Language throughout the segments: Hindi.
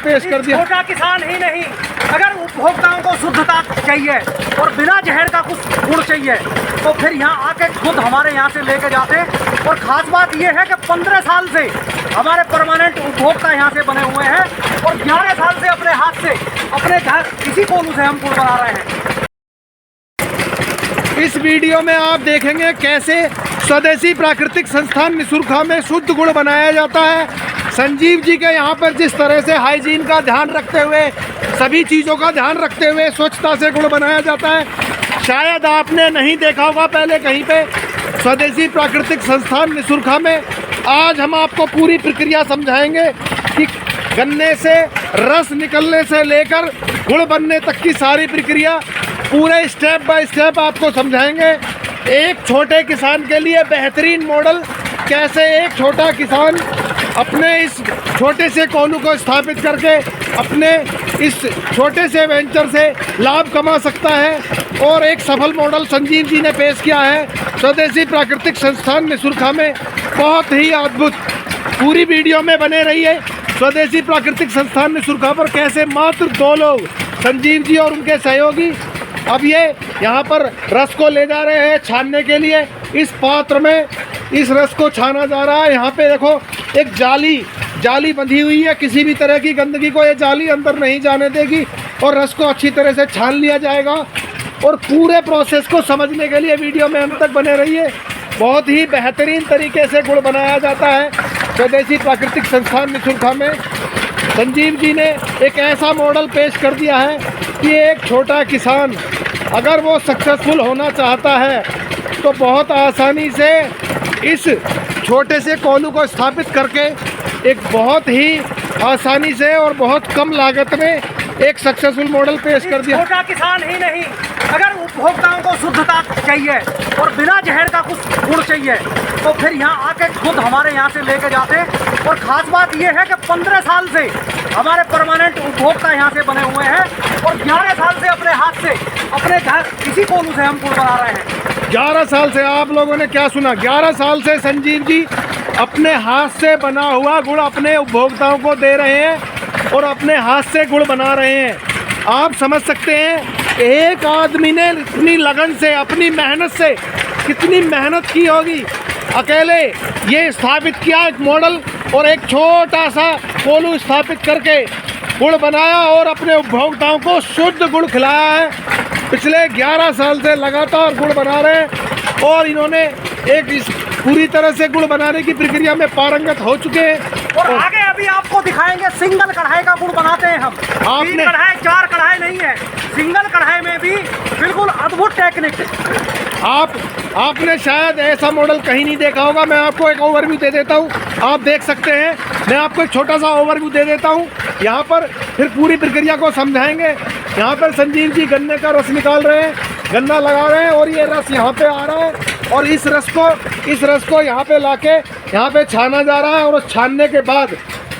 पेश कर दिया। छोटा किसान ही नहीं, अगर उपभोक्ताओं को शुद्धता चाहिए और बिना जहर का कुछ गुण चाहिए तो फिर यहाँ आके खुद हमारे यहाँ से लेके जाते। और ख़ास बात ये है कि 15 साल से हमारे परमानेंट उपभोक्ता यहाँ से बने हुए हैं और 11 साल से अपने हाथ से अपने घर इसी कोलू से हम गुड़ बना रहे हैं। इस वीडियो में आप देखेंगे कैसे स्वदेशी प्राकृतिक संस्थान निसुरखा में शुद्ध गुड़ बनाया जाता है। संजीव जी के यहाँ पर जिस तरह से हाइजीन का ध्यान रखते हुए, सभी चीज़ों का ध्यान रखते हुए स्वच्छता से गुड़ बनाया जाता है। शायद आपने नहीं देखा होगा पहले कहीं पे स्वदेशी प्राकृतिक संस्थान निसुरखा में। आज हम आपको पूरी प्रक्रिया समझाएंगे कि गन्ने से रस निकलने से लेकर गुड़ बनने तक की सारी प्रक्रिया पूरे स्टेप बाय स्टेप आपको समझाएंगे। एक छोटे किसान के लिए बेहतरीन मॉडल, कैसे एक छोटा किसान अपने इस छोटे से कोलू को स्थापित करके अपने इस छोटे से वेंचर से लाभ कमा सकता है। और एक सफल मॉडल संजीव जी ने पेश किया है स्वदेशी प्राकृतिक संस्थान निसुरखा में। बहुत ही अद्भुत, पूरी वीडियो में बने रहिए। स्वदेशी प्राकृतिक संस्थान निसुरखा पर कैसे मात्र 2 लोग, संजीव जी और उनके सहयोगी, अब ये यहाँ पर रस को ले जा रहे हैं छानने के लिए। इस पात्र में इस रस को छाना जा रहा है। यहाँ पे देखो एक जाली बंधी हुई है, किसी भी तरह की गंदगी को ये जाली अंदर नहीं जाने देगी और रस को अच्छी तरह से छान लिया जाएगा। और पूरे प्रोसेस को समझने के लिए वीडियो में अंत तक बने रहिए। बहुत ही बेहतरीन तरीके से गुड़ बनाया जाता है स्वदेशी प्राकृतिक संस्थान निसुरखा में। संजीव जी ने एक ऐसा मॉडल पेश कर दिया है कि एक छोटा किसान अगर वो सक्सेसफुल होना चाहता है तो बहुत आसानी से इस छोटे से कोलू को स्थापित करके एक बहुत ही आसानी से और बहुत कम लागत में एक सक्सेसफुल मॉडल पेश कर दिया। छोटा किसान ही नहीं, अगर उपभोक्ताओं को शुद्धता चाहिए और बिना जहर का कुछ गुण चाहिए तो फिर यहाँ आके खुद हमारे यहाँ से लेके जाते। और ख़ास बात ये है कि 15 साल से हमारे परमानेंट उपभोक्ता यहाँ से बने हुए हैं और 11 साल से अपने हाथ से अपने घर इसी कोलू से हम गुड़ बना रहे हैं। 11 साल से, आप लोगों ने क्या सुना, 11 साल से संजीव जी अपने हाथ से बना हुआ गुड़ अपने उपभोक्ताओं को दे रहे हैं और अपने हाथ से गुड़ बना रहे हैं। आप समझ सकते हैं एक आदमी ने इतनी लगन से, अपनी मेहनत से कितनी मेहनत की होगी। अकेले ये स्थापित किया एक मॉडल और एक छोटा सा कोलू स्थापित करके गुड़ बनाया और अपने उपभोक्ताओं को शुद्ध गुड़ खिलाया है। पिछले 11 साल से लगातार गुड़ बना रहे हैं और इन्होंने एक इस पूरी तरह से गुड़ बनाने की प्रक्रिया में पारंगत हो चुके हैं। और आगे अभी आपको दिखाएंगे सिंगल कढ़ाई का गुड़ बनाते हैं हम। 3 कढ़ाई 4 कढ़ाई नहीं है, सिंगल कढ़ाई में भी बिल्कुल अद्भुत टेक्निक। आपने शायद ऐसा मॉडल कहीं नहीं देखा होगा। मैं आपको एक ओवरव्यू दे देता हूँ, आप देख सकते हैं। मैं आपको एक छोटा सा ओवरव्यू दे देता हूँ, यहाँ पर फिर पूरी प्रक्रिया को समझाएंगे। यहाँ पर संजीव जी गन्ने का रस निकाल रहे हैं, गन्ना लगा रहे हैं और ये रस यहाँ पे आ रहा है और इस रस को यहाँ पे लाके यहाँ पे छाना जा रहा है और उस छानने के बाद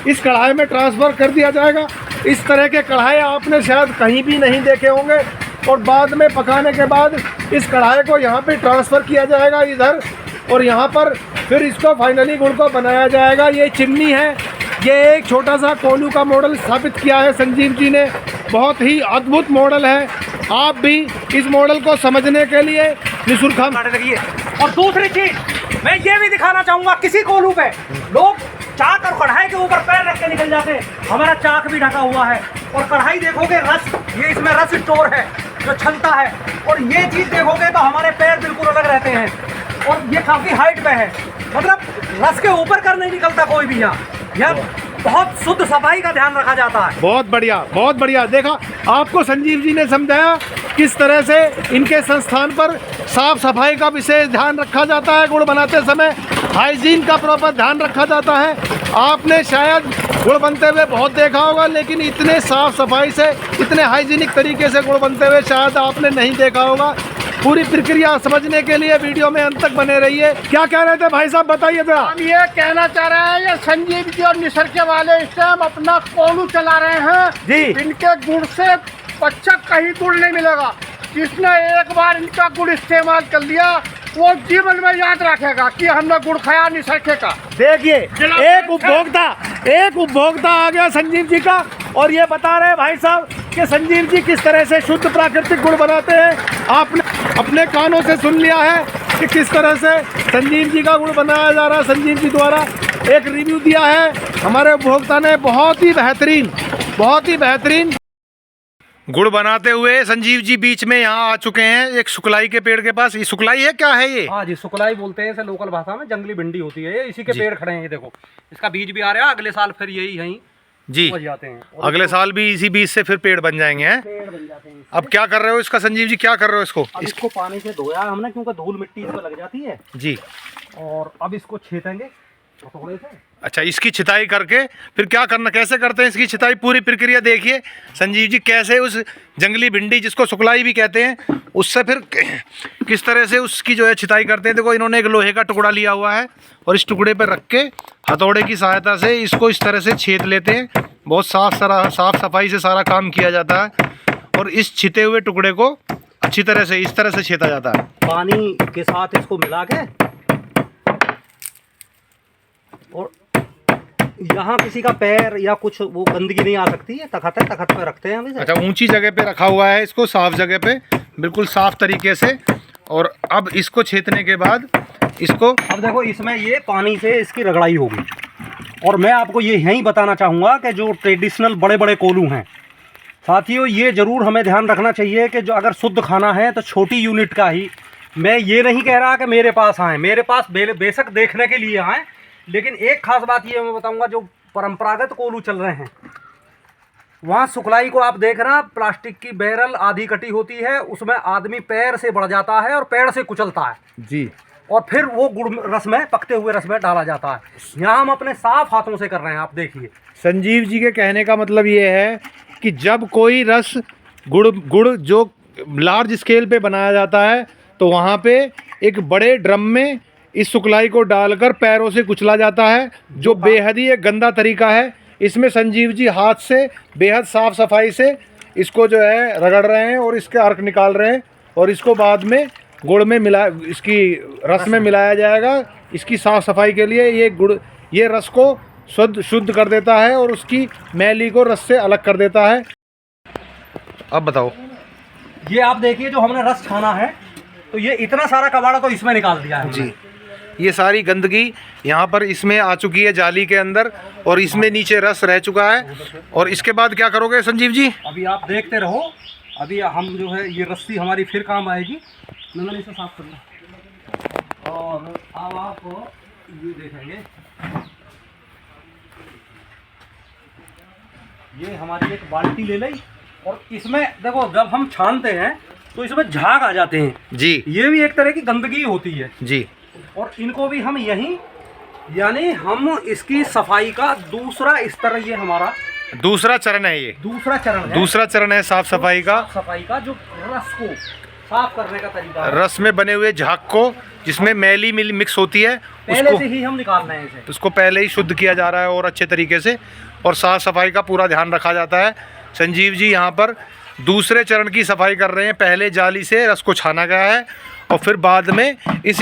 इस कढ़ाई में ट्रांसफ़र कर दिया जाएगा। इस तरह के कढ़ाई आपने शायद कहीं भी नहीं देखे होंगे। और बाद में पकाने के बाद इस कढ़ाई को यहाँ पे ट्रांसफ़र किया जाएगा इधर और यहाँ पर फिर इसको फाइनली गुड़ को बनाया जाएगा। ये चिमनी है, ये एक छोटा सा कोलू का मॉडल स्थापित किया है संजीव जी ने। बहुत ही अद्भुत मॉडल है। आप भी इस मॉडल को समझने के लिए निसुरखा लगिए। और दूसरी चीज़ मैं ये भी दिखाना चाहूँगा, किसी कोलू पे लोग चाक और कढ़ाई के ऊपर पैर रख के निकल जाते हैं। हमारा चाक भी ढका हुआ है और कढ़ाई देखोगे रस, ये इसमें रस स्टोर है जो छलता है। और ये चीज़ देखोगे तो हमारे पैर बिल्कुल अलग रहते हैं और ये काफ़ी हाइट पे है, मतलब रस के ऊपर कर नहीं निकलता कोई भी। यहाँ बहुत शुद्ध सफाई का ध्यान रखा जाता है। बहुत बढ़िया, बहुत बढ़िया। देखा आपको संजीव जी ने समझाया किस तरह से इनके संस्थान पर साफ सफाई का विशेष ध्यान रखा जाता है। गुड़ बनाते समय हाइजीन का प्रॉपर ध्यान रखा जाता है। आपने शायद गुड़ बनते हुए बहुत देखा होगा, लेकिन इतने साफ सफाई से, इतने हाइजीनिक तरीके से गुड़ बनते हुए शायद आपने नहीं देखा होगा। पूरी प्रक्रिया समझने के लिए वीडियो में अंत तक बने रहिए। क्या कह रहे थे भाई साहब, बताइए जरा। हम ये कहना चाह रहे हैं, ये संजीव जी और निसरखे वाले इस टाइम अपना कोलू चला रहे हैं जी। इनके गुड़ से बच्चा कहीं गुड़ नहीं मिलेगा। जिसने एक बार इनका गुड़ इस्तेमाल कर लिया वो जीवन में याद रखेगा कि हमने गुड़ खाया निसरखे का। देखिए एक उपभोक्ता आ गया संजीव जी का और ये बता रहे हैं भाई साहब कि संजीव जी किस तरह से शुद्ध प्राकृतिक गुड़ बनाते हैं। आपने अपने कानों से सुन लिया है कि किस तरह से संजीव जी का गुड़ बनाया जा रहा है। संजीव जी द्वारा एक रिव्यू दिया है हमारे उपभोक्ता ने, बहुत ही बेहतरीन गुड़ बनाते हुए संजीव जी बीच में यहाँ आ चुके हैं, एक सुकलाई के पेड़ के पास। ये सुकलाई है, क्या है ये? हाँ जी, सुकलाई बोलते हैं इसे लोकल भाषा में। जंगली भिंडी होती है ये, इसी के पेड़ खड़े हैं। ये देखो, इसका बीज भी आ रहा है, अगले साल फिर यही यहीं जी जाते हैं। अगले साल भी इसी बीज से फिर पेड़ बन जाएंगे हैं। पेड़ बन जाते हैं। अब क्या कर रहे हो इसका संजीव जी, क्या कर रहे हो इसको? अब इसको पानी से धोया हमने, क्योंकि धूल मिट्टी इसमें लग जाती है जी। और अब इसको छेदेंगे थोड़े से। अच्छा, इसकी छिताई करके फिर क्या करना, कैसे करते हैं इसकी छिताई? पूरी प्रक्रिया देखिए संजीव जी, कैसे उस जंगली भिंडी जिसको सुकलाई भी कहते हैं उससे फिर किस तरह से उसकी जो है छिताई करते हैं। देखो, इन्होंने एक लोहे का टुकड़ा लिया हुआ है और इस टुकड़े पर रख के हथौड़े की सहायता से इसको इस तरह से छेद लेते हैं। बहुत साफ सफाई से सारा काम किया जाता है और इस छिते हुए टुकड़े को अच्छी तरह से इस तरह से छेदा जाता है। पानी के साथ इसको मिला के, और यहाँ किसी का पैर या कुछ वो गंदगी नहीं आ सकती है। तखत है, तखत पे रखते हैं हम इसे। अच्छा, ऊंची जगह पे रखा हुआ है इसको, साफ जगह पे, बिल्कुल साफ तरीके से। और अब इसको छेदने के बाद इसको, अब देखो इसमें ये पानी से इसकी रगड़ाई होगी। और मैं आपको ये यही बताना चाहूँगा कि जो ट्रेडिशनल बड़े बड़े कोलू हैं साथियों, ये ज़रूर हमें ध्यान रखना चाहिए कि जो अगर शुद्ध खाना है तो छोटी यूनिट का ही। मैं ये नहीं कह रहा कि मेरे पास आएँ, मेरे पास बेशक देखने के लिए आएँ, लेकिन एक खास बात ये मैं बताऊंगा, जो परंपरागत कोलू चल रहे हैं वहाँ सुकलाई को आप देख रहे हैं, प्लास्टिक की बैरल आधी कटी होती है, उसमें आदमी पैर से बढ़ जाता है और पैर से कुचलता है जी, और फिर वो गुड़ रस में, पकते हुए रस में डाला जाता है। यहाँ हम अपने साफ हाथों से कर रहे हैं। आप देखिए, संजीव जी के कहने का मतलब ये है कि जब कोई रस गुड़ जो लार्ज स्केल पे बनाया जाता है तो वहाँ पे एक बड़े ड्रम में इस सुकलाई को डालकर पैरों से कुचला जाता है, जो बेहद ही एक गंदा तरीका है। इसमें संजीव जी हाथ से बेहद साफ सफाई से इसको जो है रगड़ रहे हैं और इसके अर्क निकाल रहे हैं और इसको बाद में गुड़ में इसकी रस में मिलाया जाएगा। इसकी साफ सफाई के लिए ये रस को शुद्ध कर देता है और उसकी मैली को रस से अलग कर देता है। अब बताओ, ये आप देखिए जो हमने रस छाना है, तो ये इतना सारा कबाड़ा तो इसमें निकाल दिया है जी। ये सारी गंदगी यहाँ पर इसमें आ चुकी है जाली के अंदर और इसमें नीचे रस रह चुका है। और इसके बाद क्या करोगे संजीव जी? अभी आप देखते रहो, अभी हम जो है ये रस्सी हमारी फिर काम आएगी। मैंने इसे साफ करना, और अब आप ये देखेंगे, ये हमारी एक बाल्टी ले ली और इसमें देखो जब हम छानते हैं तो इसमें झाग आ जाते हैं जी। ये भी एक तरह की गंदगी होती है जी, और इनको भी हम यहीं, यानी हम इसकी सफाई का दूसरा स्तर, ये हमारा दूसरा चरण है, ये दूसरा चरण है साफ सफाई का। सफाई का जो रस को साफ करने का तरीका है, रस में बने हुए झाग को, जिसमें मैली मिक्स होती है, पहले से ही हम निकाल रहे हैं इसे। उसको पहले ही शुद्ध किया जा रहा है और अच्छे तरीके से, और साफ सफाई का पूरा ध्यान रखा जाता है। संजीव जी यहाँ पर दूसरे चरण की सफाई कर रहे हैं। पहले जाली से रस को छाना गया है और फिर बाद में इस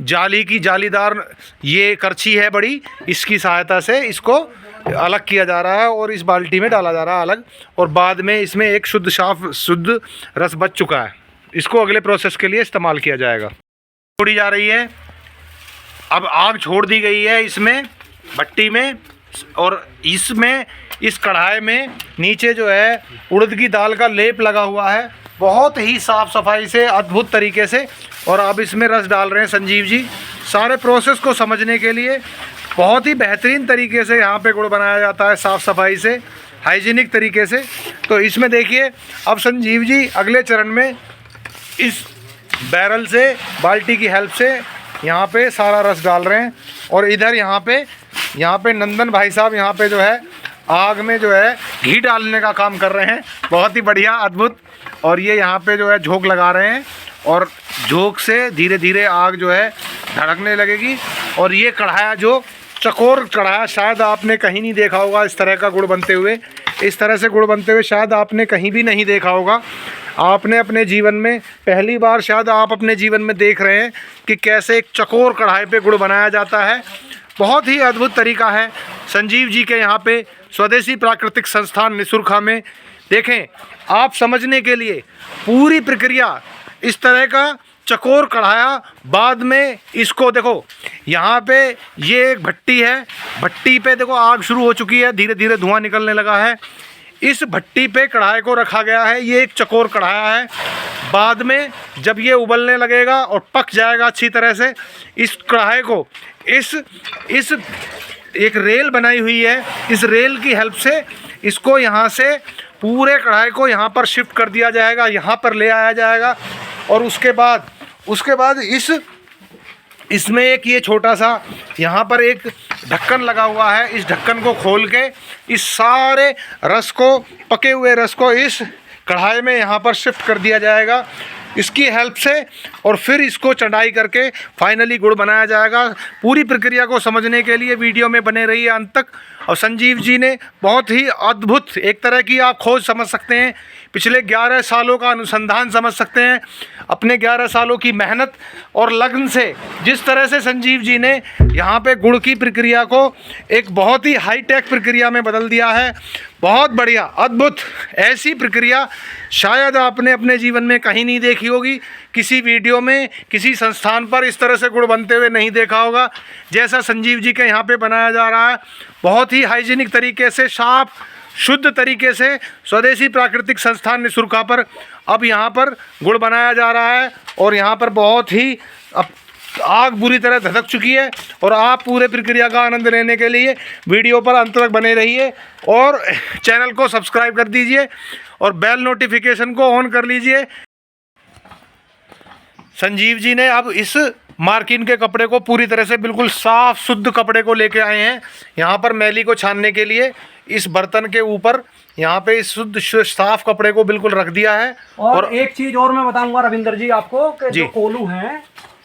जाली की जालीदार ये करछी है बड़ी, इसकी सहायता से इसको अलग किया जा रहा है और इस बाल्टी में डाला जा रहा है अलग, और बाद में इसमें एक शुद्ध रस बच चुका है। इसको अगले प्रोसेस के लिए इस्तेमाल किया जाएगा। छोड़ी जा रही है, अब आग छोड़ दी गई है इसमें भट्टी में, और इसमें इस कढ़ाई में नीचे जो है उड़द की दाल का लेप लगा हुआ है, बहुत ही साफ़ सफाई से अद्भुत तरीके से। और अब इसमें रस डाल रहे हैं संजीव जी। सारे प्रोसेस को समझने के लिए बहुत ही बेहतरीन तरीके से यहाँ पे गुड़ बनाया जाता है, साफ़ सफाई से, हाइजीनिक तरीके से। तो इसमें देखिए अब संजीव जी अगले चरण में इस बैरल से, बाल्टी की हेल्प से यहाँ पे सारा रस डाल रहे हैं। और इधर यहाँ पे नंदन भाई साहब यहाँ पे जो है आग में जो है घी डालने का काम कर रहे हैं, बहुत ही बढ़िया, अद्भुत। और ये यहाँ पे जो है झोंक लगा रहे हैं और झोंक से धीरे धीरे आग जो है धड़कने लगेगी। और ये कढ़ाया जो चकोर कढ़ाया, शायद आपने कहीं नहीं देखा होगा इस तरह का गुड़ बनते हुए, इस तरह से गुड़ बनते हुए शायद आपने कहीं भी नहीं देखा होगा। आपने अपने जीवन में पहली बार शायद आप अपने जीवन में देख रहे हैं कि कैसे एक चकोर कढ़ाई पे गुड़ बनाया जाता है। बहुत ही अद्भुत तरीका है संजीव जी के यहाँ पे स्वदेशी प्राकृतिक संस्थान निसुरखा में। देखें, आप समझने के लिए पूरी प्रक्रिया इस तरह का चकोर कढ़ाया, बाद में इसको देखो यहाँ पे ये एक भट्टी है, भट्टी पे देखो आग शुरू हो चुकी है, धीरे धीरे धुआं निकलने लगा है। इस भट्टी पे कढ़ाई को रखा गया है, ये एक चकोर कढ़ाया है। बाद में जब ये उबलने लगेगा और पक जाएगा अच्छी तरह से, इस कढ़ाई को इस एक रेल बनाई हुई है, इस रेल की हेल्प से इसको यहाँ से पूरे कढ़ाई को यहाँ पर शिफ्ट कर दिया जाएगा, यहाँ पर ले आया जाएगा। और उसके बाद इसमें एक ये छोटा सा यहाँ पर एक ढक्कन लगा हुआ है, इस ढक्कन को खोल के इस सारे रस को, पके हुए रस को इस कढ़ाई में यहाँ पर शिफ्ट कर दिया जाएगा इसकी हेल्प से। और फिर इसको चढ़ाई करके फाइनली गुड़ बनाया जाएगा। पूरी प्रक्रिया को समझने के लिए वीडियो में बने रहिए अंत तक। और संजीव जी ने बहुत ही अद्भुत, एक तरह की आप खोज समझ सकते हैं, पिछले 11 सालों का अनुसंधान समझ सकते हैं, अपने 11 सालों की मेहनत और लगन से जिस तरह से संजीव जी ने यहाँ पे गुड़ की प्रक्रिया को एक बहुत ही हाईटेक प्रक्रिया में बदल दिया है। बहुत बढ़िया, अद्भुत। ऐसी प्रक्रिया शायद आपने अपने जीवन में कहीं नहीं देखी होगी, किसी वीडियो में, किसी संस्थान पर इस तरह से गुड़ बनते हुए नहीं देखा होगा जैसा संजीव जी के यहाँ पे बनाया जा रहा है। बहुत ही हाइजीनिक तरीके से, साफ शुद्ध तरीके से स्वदेशी प्राकृतिक संस्थान निसुरखा पर अब यहाँ पर गुड़ बनाया जा रहा है। और यहाँ पर बहुत ही अब आग बुरी तरह धधक चुकी है। और आप पूरे प्रक्रिया का आनंद लेने के लिए वीडियो पर अंत तक बने रहिए और चैनल को सब्सक्राइब कर दीजिए और बेल नोटिफिकेशन को ऑन कर लीजिए। संजीव जी ने अब इस मार्किन के कपड़े को पूरी तरह से बिल्कुल साफ शुद्ध कपड़े को लेके आए हैं यहाँ पर मैली को छानने के लिए। इस बर्तन के ऊपर यहाँ पे इस शुद्ध साफ कपड़े को बिल्कुल रख दिया है। और एक चीज और मैं बताऊंगा रविंदर जी आपको कि जो कोल्हू हैं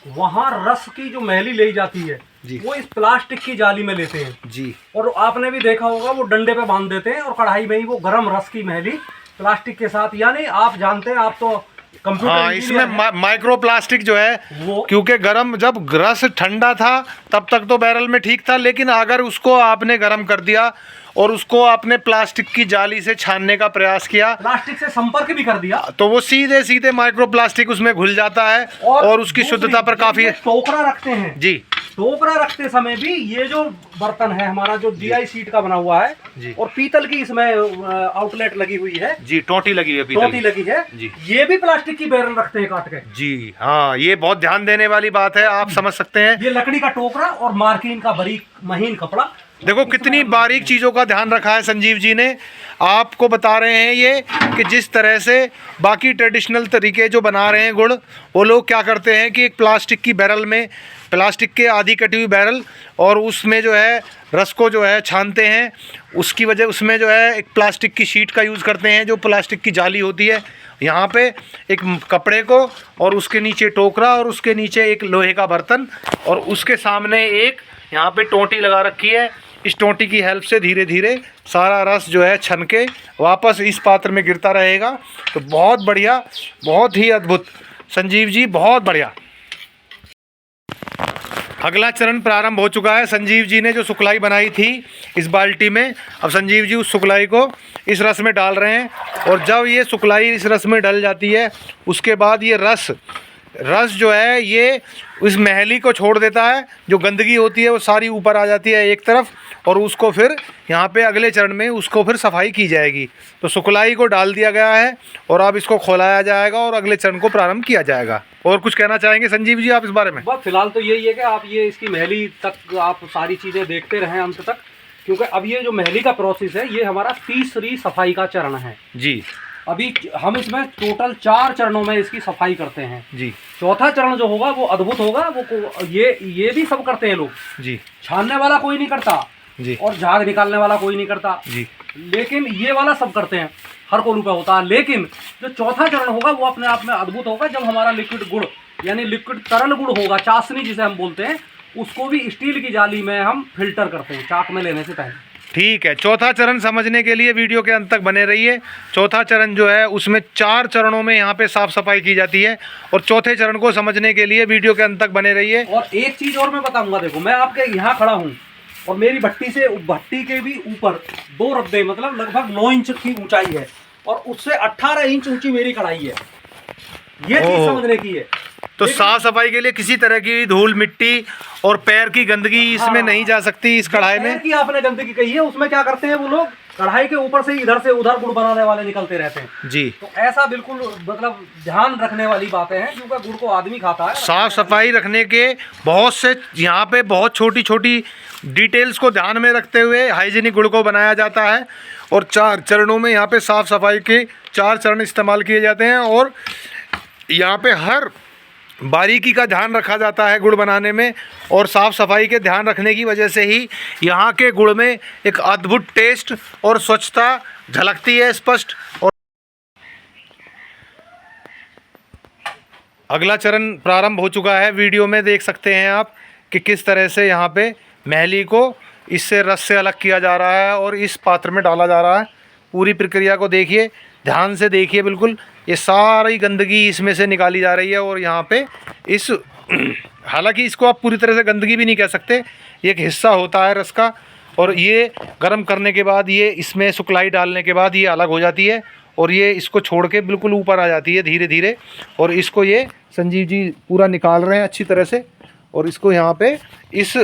वहाँ रस की जो मैली ले जाती है वो इस प्लास्टिक की जाली में लेते हैं जी। और आपने भी देखा होगा वो डंडे पे बांध देते हैं और कढ़ाई में ही वो गर्म रस की मैली प्लास्टिक के साथ, यानी आप जानते हैं, आप तो कंप्यूटर, हाँ, इसमें माइक्रो प्लास्टिक जो है वो, क्योंकि गर्म, जब रस ठंडा था तब तक तो बैरल में ठीक था, लेकिन अगर उसको आपने गर्म कर दिया और उसको आपने प्लास्टिक की जाली से छानने का प्रयास किया, प्लास्टिक से संपर्क भी कर दिया, तो वो सीधे सीधे माइक्रो प्लास्टिक उसमें घुल जाता है और उसकी शुद्धता पर काफी। टोकरा रखते हैं जी, टोकरा रखते समय भी ये जो बर्तन है हमारा जो DI शीट का बना हुआ है जी, और पीतल की इसमें आउटलेट लगी हुई है जी, टोटी लगी है, टोटी लगी है जी, ये भी प्लास्टिक की बैरल रखते हैं काट के जी। हाँ, ये बहुत ध्यान देने वाली बात है, आप समझ सकते हैं। ये लकड़ी का टोकरा और मार्किन का बारीक महीन कपड़ा, देखो कितनी बारीक चीज़ों का ध्यान रखा है संजीव जी ने। आपको बता रहे हैं ये कि जिस तरह से बाकी ट्रेडिशनल तरीके जो बना रहे हैं गुड़, वो लोग क्या करते हैं कि एक प्लास्टिक की बैरल में, प्लास्टिक के आधी कटी हुई बैरल, और उसमें जो है रस को जो है छानते हैं। उसकी वजह उसमें जो है एक प्लास्टिक की शीट का यूज़ करते हैं जो प्लास्टिक की जाली होती है। यहाँ पे एक कपड़े को और उसके नीचे टोकरा और उसके नीचे एक लोहे का बर्तन और उसके सामने एक यहाँ पे टोटी लगा रखी है। इस टोटी की हेल्प से धीरे धीरे सारा रस जो है छन के वापस इस पात्र में गिरता रहेगा। तो बहुत बढ़िया, बहुत ही अद्भुत संजीव जी, बहुत बढ़िया। अगला चरण प्रारंभ हो चुका है। संजीव जी ने जो सुखलाई बनाई थी इस बाल्टी में, अब संजीव जी उस सुखलाई को इस रस में डाल रहे हैं। और जब ये सुखलाई इस रस में डल जाती है उसके बाद ये रस जो है ये उस महली को छोड़ देता है, जो गंदगी होती है वो सारी ऊपर आ जाती है एक तरफ, और उसको फिर यहाँ पे अगले चरण में उसको फिर सफाई की जाएगी। तो सुखलाई को डाल दिया गया है और अब इसको खोलाया जाएगा और अगले चरण को प्रारंभ किया जाएगा। और कुछ कहना चाहेंगे संजीव जी आप इस बारे में? बस फिलहाल तो यही है कि आप ये इसकी महली तक आप सारी चीज़ें देखते रहें अंत तक, क्योंकि अब ये जो महली का प्रोसेस है ये हमारा तीसरी सफाई का चरण है जी। अभी हम इसमें टोटल 4 चरणों में इसकी सफाई करते हैं जी। चौथा चरण जो होगा वो अद्भुत होगा। वो ये भी सब करते हैं लोग जी, छानने वाला कोई नहीं करता जी, और झाग निकालने वाला कोई नहीं करता जी, लेकिन ये वाला सब करते हैं, हर कोल्हू पे होता है। लेकिन जो चौथा चरण होगा वो अपने आप में अद्भुत होगा, जब हमारा लिक्विड गुड़ यानी लिक्विड तरल गुड़ होगा, चाशनी जिसे हम बोलते हैं, उसको भी स्टील की जाली में हम फिल्टर करते हैं चाक में लेने से पहले। ठीक है, चौथा चरण समझने के लिए वीडियो के अंत तक बने रहिए। चौथा चरण जो है उसमें 4 चरणों में यहाँ पे साफ सफाई की जाती है, और चौथे चरण को समझने के लिए वीडियो के अंत तक बने रहिए। और एक चीज और मैं बताऊंगा, देखो मैं आपके यहाँ खड़ा हूँ और मेरी भट्टी के भी ऊपर 2 रद्दे मतलब लगभग 9 इंच की ऊंचाई है, और उससे 18 इंच ऊंची मेरी कढ़ाई है। ये चीज समझने की है। तो साफ सफाई के लिए किसी तरह की धूल मिट्टी और पैर की गंदगी इसमें नहीं जा सकती इस कढ़ाई में। की आपने गंदगी कही है, उसमें क्या करते हैं वो लोग, कढ़ाई के ऊपर से इधर से उधर गुड़ बनाने वाले निकलते रहते हैं जी। तो ऐसा बिल्कुल मतलब ध्यान रखने वाली बातें हैं, क्योंकि गुड़ को आदमी खाता है। साफ सफाई रखने के बहुत से यहाँ पे बहुत छोटी छोटी डिटेल्स को ध्यान में रखते हुए हाइजीनिक गुड़ को बनाया जाता है, और 4 चरणों में यहाँ पे साफ सफाई के 4 चरण इस्तेमाल किए जाते हैं, और यहाँ पे हर बारीकी का ध्यान रखा जाता है गुड़ बनाने में। और साफ़ सफाई के ध्यान रखने की वजह से ही यहाँ के गुड़ में एक अद्भुत टेस्ट और स्वच्छता झलकती है स्पष्ट। और अगला चरण प्रारंभ हो चुका है। वीडियो में देख सकते हैं आप कि किस तरह से यहाँ पे मैली को इससे रस से अलग किया जा रहा है और इस पात्र में डाला जा रहा है। पूरी प्रक्रिया को देखिए, ध्यान से देखिए, बिल्कुल ये सारी गंदगी इसमें से निकाली जा रही है। और यहाँ पे इस हालांकि इसको आप पूरी तरह से गंदगी भी नहीं कह सकते, ये एक हिस्सा होता है रस का। और ये गर्म करने के बाद ये इसमें सुखलाई डालने के बाद ये अलग हो जाती है, और ये इसको छोड़ के बिल्कुल ऊपर आ जाती है धीरे धीरे। और इसको ये संजीव जी पूरा निकाल रहे हैं अच्छी तरह से, और इसको यहाँ पे इस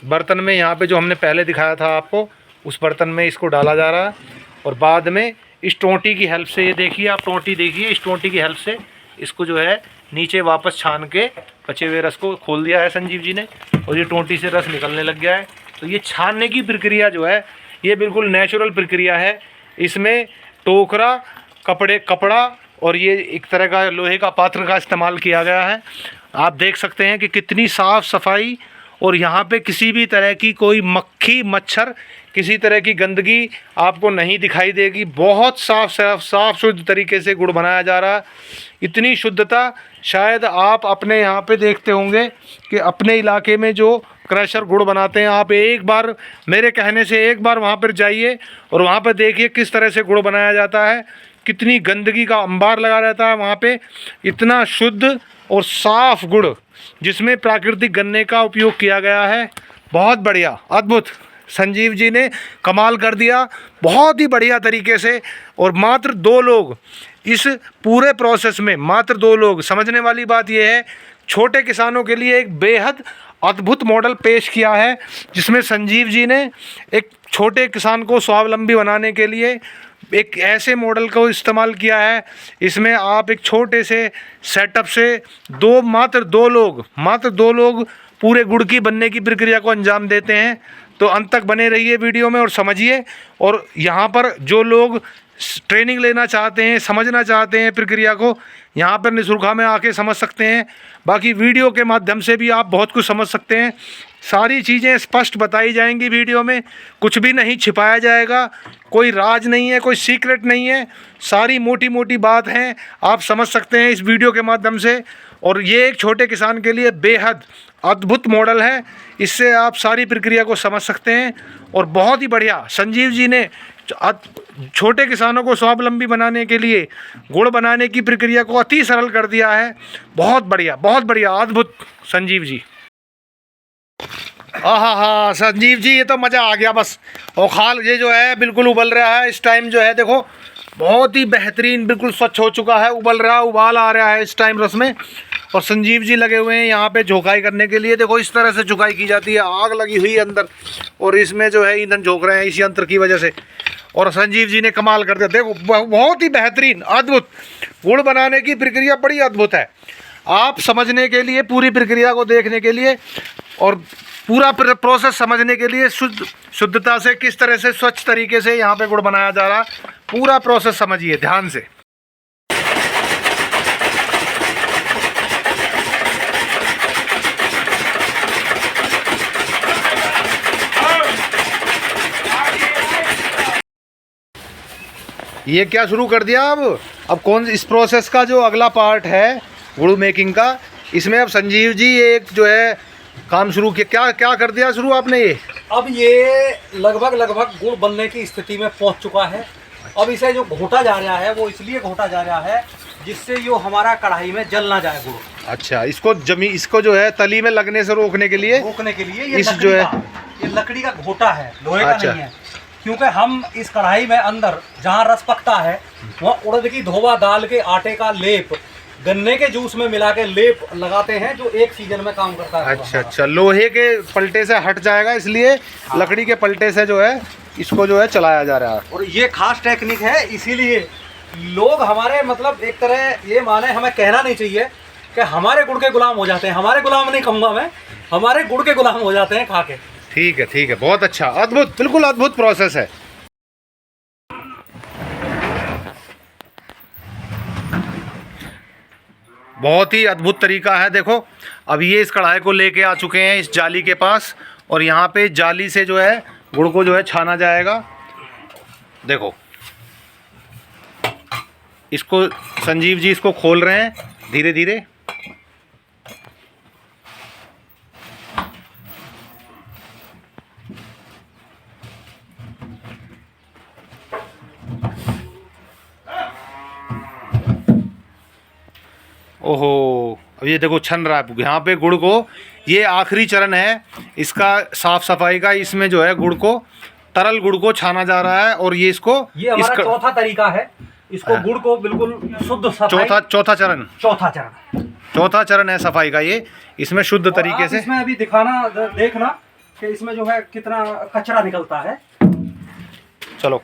बर्तन में, यहाँ पे जो हमने पहले दिखाया था आपको, उस बर्तन में इसको डाला जा रहा है। और बाद में इस टोंटी की हेल्प से, ये देखिए आप टोंटी देखिए, इस टोंटी की हेल्प से इसको जो है नीचे वापस छान के बचे हुए रस को खोल दिया है संजीव जी ने, और ये टोंटी से रस निकलने लग गया है। तो ये छानने की प्रक्रिया जो है ये बिल्कुल नेचुरल प्रक्रिया है। इसमें टोकरा, कपड़ा और ये एक तरह का लोहे का पात्र का इस्तेमाल किया गया है। आप देख सकते हैं कि कितनी साफ़ सफाई, और यहाँ पे किसी भी तरह की कोई मक्खी मच्छर, किसी तरह की गंदगी आपको नहीं दिखाई देगी। बहुत साफ शुद्ध तरीके से गुड़ बनाया जा रहा है। इतनी शुद्धता शायद आप अपने यहाँ पे देखते होंगे कि अपने इलाके में जो क्रशर गुड़ बनाते हैं, आप एक बार मेरे कहने से एक बार वहाँ पर जाइए और वहाँ पर देखिए किस तरह से गुड़ बनाया जाता है। कितनी गंदगी का अंबार लगा रहता है वहाँ पे। इतना शुद्ध और साफ गुड़ जिसमें प्राकृतिक गन्ने का उपयोग किया गया है। बहुत बढ़िया, अद्भुत, संजीव जी ने कमाल कर दिया बहुत ही बढ़िया तरीके से। और मात्र 2 लोग इस पूरे प्रोसेस में, मात्र 2 लोग। समझने वाली बात यह है, छोटे किसानों के लिए एक बेहद अद्भुत मॉडल पेश किया है, जिसमें संजीव जी ने एक छोटे किसान को स्वावलंबी बनाने के लिए एक ऐसे मॉडल को इस्तेमाल किया है। इसमें आप एक छोटे से सेटअप से मात्र दो लोग पूरे गुड़ की बनने की प्रक्रिया को अंजाम देते हैं। तो अंत तक बने रहिए वीडियो में और समझिए। और यहाँ पर जो लोग ट्रेनिंग लेना चाहते हैं, समझना चाहते हैं प्रक्रिया को, यहाँ पर निसुरखा में आके समझ सकते हैं। बाकी वीडियो के माध्यम से भी आप बहुत कुछ समझ सकते हैं। सारी चीज़ें स्पष्ट बताई जाएंगी वीडियो में, कुछ भी नहीं छिपाया जाएगा, कोई राज नहीं है, कोई सीक्रेट नहीं है। सारी मोटी मोटी बात हैं, आप समझ सकते हैं इस वीडियो के माध्यम से। और ये एक छोटे किसान के लिए बेहद अद्भुत मॉडल है, इससे आप सारी प्रक्रिया को समझ सकते हैं। और बहुत ही बढ़िया संजीव जी ने छोटे किसानों को स्वावलंबी बनाने के लिए गुड़ बनाने की प्रक्रिया को अति सरल कर दिया है। बहुत बढ़िया, अद्भुत संजीव जी। हाँ संजीव जी, ये तो मज़ा आ गया बस। और खाल ये जो है बिल्कुल उबल रहा है इस टाइम, जो है देखो बहुत ही बेहतरीन, बिल्कुल स्वच्छ हो चुका है, उबल रहा है, उबाल आ रहा है इस टाइम रस में। और संजीव जी लगे हुए हैं यहाँ पे झोंकाई करने के लिए। देखो इस तरह से झोंकाई की जाती है, आग लगी हुई है अंदर, और इसमें जो है ईंधन झोंक रहे हैं इस यंत्र की वजह से। और संजीव जी ने कमाल कर दिया, देखो बहुत ही बेहतरीन, अद्भुत। गुड़ बनाने की प्रक्रिया बड़ी अद्भुत है। आप समझने के लिए, पूरी प्रक्रिया को देखने के लिए और पूरा प्रोसेस समझने के लिए, शुद्धता से किस तरह से स्वच्छ तरीके से यहाँ पे गुड़ बनाया जा रहा है, पूरा प्रोसेस समझिए ध्यान से। ये क्या शुरू कर दिया अब कौन इस प्रोसेस का जो अगला पार्ट है गुड़ मेकिंग का, इसमें अब संजीव जी एक जो है काम शुरू किया। क्या कर दिया शुरू आपने? ये अब ये लगभग गुड़ बनने की स्थिति में पहुंच चुका है। अब इसे जो घोटा जा रहा है वो इसलिए घोटा जा रहा है जिससे जो हमारा कढ़ाई में जल ना जाए गुड़। अच्छा, इसको जो है तली में लगने से रोकने के लिए ये इस जो है ये लकड़ी का घोटा है, लोहे का अच्छा। नहीं है। क्योंकि हम इस कढ़ाई में अंदर जहाँ रस पकता है वहाँ उड़द की धोवा दाल के आटे का लेप गन्ने के जूस में मिला के लेप लगाते हैं, जो एक सीजन में काम करता है। अच्छा, लोहे के पलटे से हट जाएगा, इसलिए लकड़ी के पलटे से जो है इसको जो है चलाया जा रहा है। और ये खास टेक्निक है, इसीलिए लोग हमारे मतलब एक तरह ये माने, हमें कहना नहीं चाहिए कि हमारे गुड़ के गुलाम हो जाते हैं। हमारे गुलाम नहीं कहूँगा मैं, हमारे गुड़ के गुलाम हो जाते हैं खा के। ठीक है, बहुत अच्छा, अद्भुत, बिल्कुल अद्भुत प्रोसेस है। बहुत ही अद्भुत तरीका है। देखो, अब ये इस कढ़ाई को लेके आ चुके हैं इस जाली के पास, और यहाँ पे जाली से जो है गुड़ को जो है छाना जाएगा। देखो, इसको संजीव जी इसको खोल रहे हैं धीरे धीरे। ओहो, अब ये देखो छन रहा है यहाँ पे गुड़ को। ये आखिरी चरण है इसका साफ सफाई का। इसमें जो है गुड़ को, तरल गुड़ को छाना जा रहा है, और ये हमारा चौथा तरीका है। इसको गुड़ को बिल्कुल शुद्ध सफाई, चौथा चरण है सफाई का ये। इसमें शुद्ध तरीके से इसमें अभी देखना कि इसमें जो है कितना कचरा निकलता है। चलो,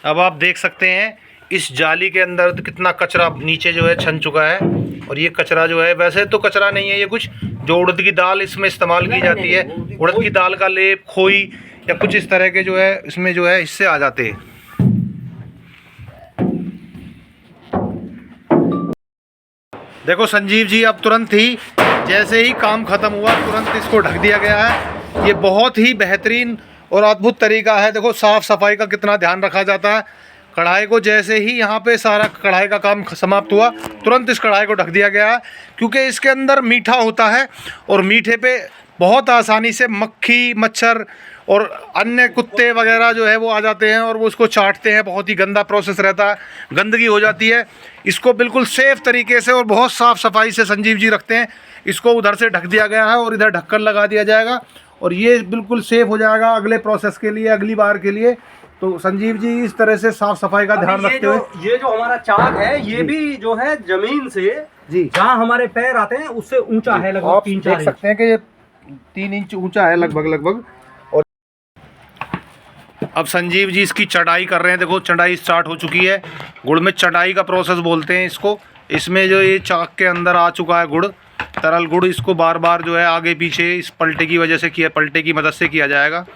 अब आप देख सकते हैं इस जाली के अंदर कितना कचरा नीचे जो है छन चुका है। और ये कचरा जो है, वैसे तो कचरा नहीं है, ये कुछ जो उड़द की दाल इसमें इस्तेमाल की जाती है, उड़द की दाल का लेप, खोई या कुछ इस तरह के जो है इसमें जो है हिस्से आ जाते हैं। देखो संजीव जी, अब तुरंत ही जैसे ही काम ख़त्म हुआ तुरंत इसको ढक दिया गया है। ये बहुत ही बेहतरीन और अद्भुत तरीका है। देखो साफ़ सफाई का कितना ध्यान रखा जाता है। कढ़ाई को जैसे ही यहाँ पे सारा कढ़ाई का काम समाप्त हुआ तुरंत इस कढ़ाई को ढक दिया गया है, क्योंकि इसके अंदर मीठा होता है और मीठे पे बहुत आसानी से मक्खी, मच्छर और अन्य कुत्ते वगैरह जो है वो आ जाते हैं और वो उसको चाटते हैं। बहुत ही गंदा प्रोसेस रहता है, गंदगी हो जाती है। इसको बिल्कुल सेफ़ तरीके से और बहुत साफ़ सफाई से संजीव जी रखते हैं। इसको उधर से ढक दिया गया है और इधर ढक्कन लगा दिया जाएगा और ये बिल्कुल सेफ़ हो जाएगा अगले प्रोसेस के लिए, अगली बार के लिए। तो संजीव जी इस तरह से साफ़ सफाई का ध्यान रखते हुए, ये जो हमारा चाक है ये भी जो है ज़मीन से जी जहाँ हमारे पैर आते हैं उससे ऊंचा है, लगभग 3-4 देख सकते हैं कि ये 3 इंच ऊंचा है लगभग। और अब संजीव जी इसकी चढ़ाई कर रहे हैं। देखो चढ़ाई स्टार्ट हो चुकी है। गुड़ में चढ़ाई का प्रोसेस बोलते हैं इसको। इसमें जो ये चाक के अंदर आ चुका है गुड़, तरल गुड़, इसको बार बार जो है आगे पीछे इस पलटे की वजह से किया, पलटे की मदद से किया जाएगा।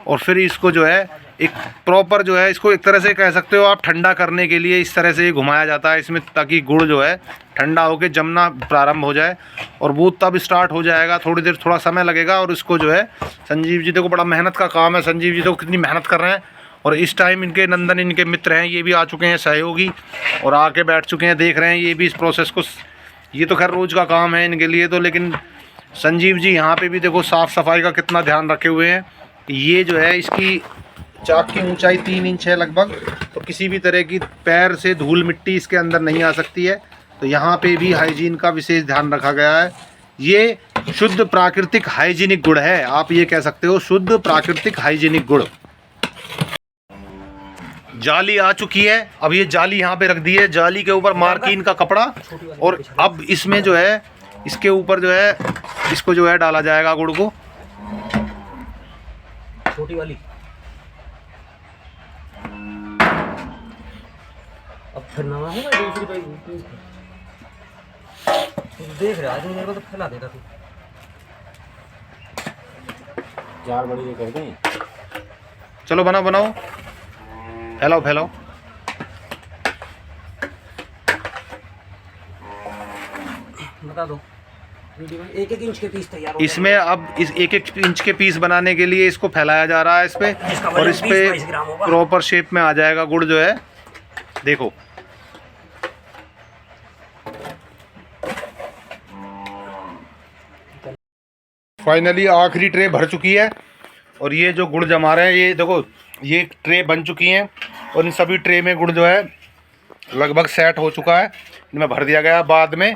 और फिर इसको जो है एक प्रॉपर जो है, इसको एक तरह से कह सकते हो आप, ठंडा करने के लिए इस तरह से ये घुमाया जाता है इसमें, ताकि गुड़ जो है ठंडा होकर जमना प्रारंभ हो जाए और वो तब स्टार्ट हो जाएगा। थोड़ी देर, थोड़ा समय लगेगा। और इसको जो है संजीव जी, देखो बड़ा मेहनत का काम है। संजीव जी देखो कितनी मेहनत कर रहे हैं। और इस टाइम इनके नंदन, इनके मित्र हैं, ये भी आ चुके हैं सहयोगी और आके बैठ चुके हैं, देख रहे हैं ये भी इस प्रोसेस को। ये तो खैर रोज़ का काम है इनके लिए तो, लेकिन संजीव जी यहाँ पे भी देखो साफ़ सफाई का कितना ध्यान रखे हुए हैं। ये जो है इसकी चाक की ऊंचाई 3 इंच है लगभग, तो किसी भी तरह की पैर से धूल मिट्टी इसके अंदर नहीं आ सकती है। तो यहाँ पे भी हाइजीन का विशेष ध्यान रखा गया है। ये शुद्ध प्राकृतिक हाइजीनिक गुड़ है, आप ये कह सकते हो, शुद्ध प्राकृतिक हाइजीनिक गुड़। जाली आ चुकी है। अब ये जाली यहाँ पे रख दी है, जाली के ऊपर मार्किन का कपड़ा, और अब इसमें जो है इसके ऊपर जो है इसको जो है डाला जाएगा गुड़ को। छोटी वाली अब फिर नवा है ना दूसरी पाइप देख रहा है, मेरे को तो फैला देगा तू। चार बड़ी कर दें। चलो बनाओ बनाओ, फैलाओ फैलाओ। बता दो, एक एक इंच के पीस तैयार हो इसमें अब इस एक एक इंच के पीस बनाने के लिए इसको फैलाया जा रहा है इस पे, और इस पे प्रॉपर शेप में आ जाएगा गुड़ जो है। देखो फाइनली आखिरी ट्रे भर चुकी है, और ये जो गुड़ जमा रहे हैं, ये देखो ये ट्रे बन चुकी हैं, और इन सभी ट्रे में गुड़ जो है लगभग सेट हो चुका है। इनमें भर दिया गया, बाद में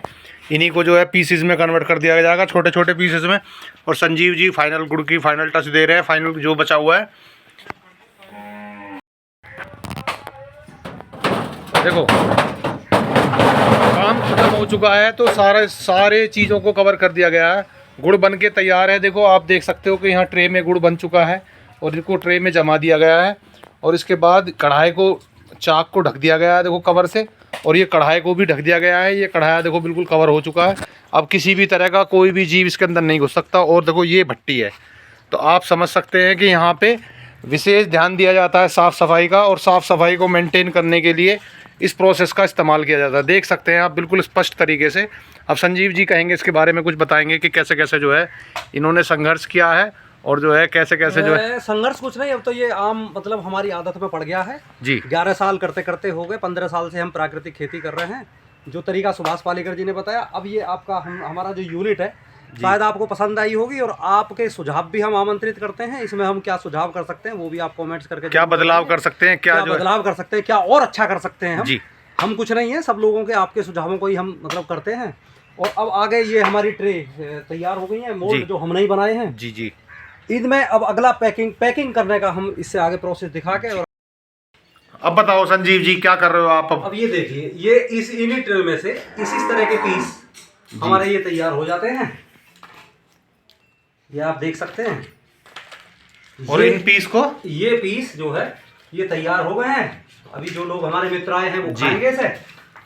इन्हीं को जो है पीसेस में कन्वर्ट कर दिया जाएगा, छोटे छोटे पीसेस में। और संजीव जी फाइनल गुड़ की फाइनल टच दे रहे हैं, फाइनल जो बचा हुआ है। देखो काम खत्म हो चुका है, तो सारे चीज़ों को कवर कर दिया गया है। गुड़ बन के तैयार है। देखो आप देख सकते हो कि यहाँ ट्रे में गुड़ बन चुका है, और इनको ट्रे में जमा दिया गया है, और इसके बाद कढ़ाई को चाक को ढक दिया गया है देखो कवर से, और ये कढ़ाई को भी ढक दिया गया है। ये कढ़ाई देखो बिल्कुल कवर हो चुका है। अब किसी भी तरह का कोई भी जीव इसके अंदर नहीं घुस सकता। और देखो ये भट्टी है, तो आप समझ सकते हैं कि यहाँ पे विशेष ध्यान दिया जाता है साफ़ सफाई का, और साफ़ सफाई को मेंटेन करने के लिए इस प्रोसेस का इस्तेमाल किया जाता है। देख सकते हैं आप बिल्कुल स्पष्ट तरीके से। अब संजीव जी कहेंगे इसके बारे में कुछ बताएंगे कि कैसे कैसे जो है इन्होंने संघर्ष किया है, और जो है कैसे कैसे जो है संघर्ष कुछ नहीं, अब तो ये आम मतलब हमारी आदत में पड़ गया है जी। 11 साल करते करते हो गए, 15 साल से हम प्राकृतिक खेती कर रहे हैं। जो तरीका सुभाष पालेकर जी ने बताया, अब ये आपका हमारा जो यूनिट है शायद आपको पसंद आई होगी, और आपके सुझाव भी हम आमंत्रित करते हैं। इसमें हम क्या सुझाव कर सकते हैं वो भी आप कमेंट्स करके क्या बदलाव कर सकते हैं, क्या बदलाव कर सकते हैं, क्या और अच्छा कर सकते हैं जी। हम कुछ नहीं है, सब लोगों के आपके सुझावों को ही हम मतलब करते हैं। और अब आगे ये हमारी ट्रे तैयार हो गई है, मोल्ड जो हम नहीं बनाए हैं जी जी। इनमें अब अगला पैकिंग करने का हम इससे आगे प्रोसेस दिखा के। और अब बताओ संजीव जी क्या कर रहे हो आप? अब ये देखिए, ये इन्हीं ट्रे में से इस तरह के पीस हमारे ये तैयार हो जाते हैं, ये आप देख सकते हैं। और इन पीस को, ये पीस जो है ये तैयार हो गए हैं। अभी जो लोग हमारे मित्र आए हैं वो खाएंगे इसे।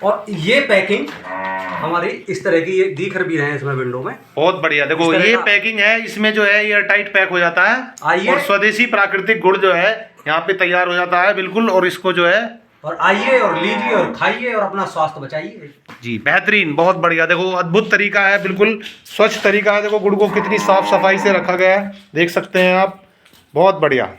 और ये पैकिंग हमारी इस तरह की, ये दिख भी रहे हैं इसमें विंडो में, बहुत बढ़िया। देखो ये पैकिंग है, इसमें जो है ये टाइट पैक हो जाता है, और स्वदेशी प्राकृतिक गुड़ जो है यहाँ पे तैयार हो जाता है बिल्कुल। और इसको जो है और आइए और लीजिए और खाइए और अपना स्वास्थ्य बचाइए जी। बेहतरीन, बहुत बढ़िया। देखो अद्भुत तरीका है, बिल्कुल स्वच्छ तरीका है। देखो गुड़ को कितनी साफ सफाई से रखा गया है, देख सकते हैं आप, बहुत बढ़िया।